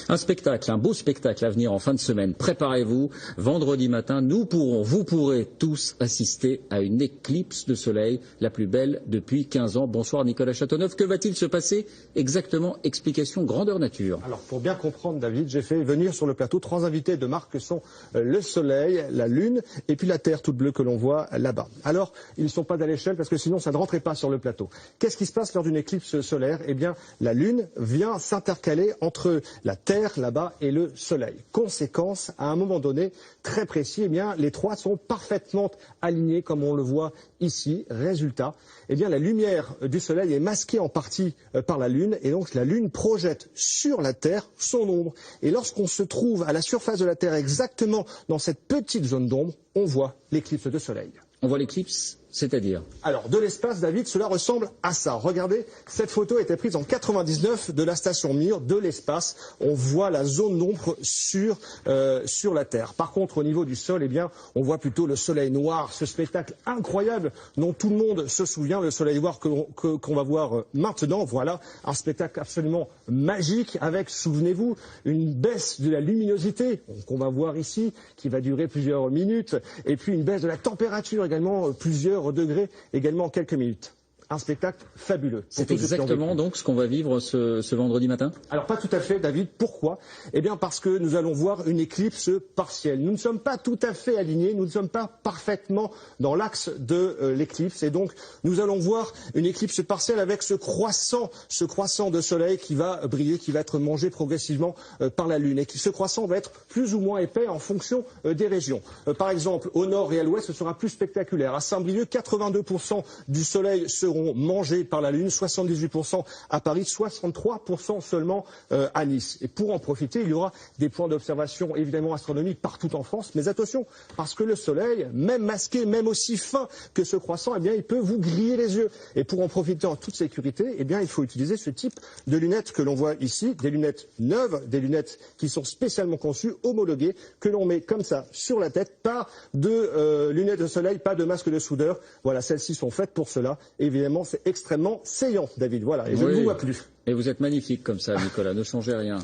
Un spectacle, un beau spectacle à venir en fin de semaine. Préparez-vous. Vendredi matin, vous pourrez tous assister à une éclipse de soleil, la plus belle depuis 15 ans. Bonsoir Nicolas Châteauneuf. Que va-t-il se passer exactement? Explication grandeur nature. Alors pour bien comprendre David, j'ai fait venir sur le plateau 3 invités de marque que sont le soleil, la lune et puis la terre toute bleue que l'on voit là-bas. Alors ils ne sont pas à l'échelle parce que sinon ça ne rentrait pas sur le plateau. Qu'est-ce qui se passe lors d'une éclipse solaire? Eh bien la lune vient s'intercaler entre la terre là-bas et le soleil. Conséquence, à un moment donné très précis, eh bien les trois sont parfaitement alignés comme on le voit ici. Résultat, eh bien la lumière du soleil est masquée en partie par la lune et donc la lune projette sur la terre son ombre. Et lorsqu'on se trouve à la surface de la terre exactement dans cette petite zone d'ombre, on voit l'éclipse de soleil. On voit l'éclipse, c'est-à-dire? Alors, de l'espace, David, cela ressemble à ça. Regardez, cette photo a été prise en 99 de la station Mir, de l'espace. On voit la zone d'ombre sur la Terre. Par contre, au niveau du sol, eh bien, on voit plutôt le soleil noir, ce spectacle incroyable dont tout le monde se souvient, le soleil noir qu'on va voir maintenant. Voilà, un spectacle absolument magique avec, souvenez-vous, une baisse de la luminosité qu'on va voir ici, qui va durer plusieurs minutes, et puis une baisse de la température également, plusieurs degrés également en quelques minutes. Un spectacle fabuleux. C'est exactement donc ce qu'on va vivre ce vendredi matin? Alors pas tout à fait, David. Pourquoi? Eh bien parce que nous allons voir une éclipse partielle. Nous ne sommes pas tout à fait alignés, nous ne sommes pas parfaitement dans l'axe de l'éclipse. Et donc nous allons voir une éclipse partielle avec ce croissant de soleil qui va briller, qui va être mangé progressivement par la Lune. Et ce croissant va être plus ou moins épais en fonction des régions. Par exemple, au nord et à l'ouest, ce sera plus spectaculaire. À Saint-Brieuc, 82% du soleil seront mangés par la Lune, 78% à Paris, 63% seulement à Nice. Et pour en profiter, il y aura des points d'observation évidemment astronomiques partout en France. Mais attention, parce que le soleil, même masqué, même aussi fin que ce croissant, eh bien, il peut vous griller les yeux. Et pour en profiter en toute sécurité, eh bien, il faut utiliser ce type de lunettes que l'on voit ici, des lunettes neuves, des lunettes qui sont spécialement conçues, homologuées, que l'on met comme ça sur la tête, pas de lunettes de soleil, pas de masque de soudeur. Voilà, celles-ci sont faites pour cela. Évidemment, c'est extrêmement saillant, David. Voilà, et je ne vous vois plus. Et vous êtes magnifique comme ça, Nicolas, ne changez rien.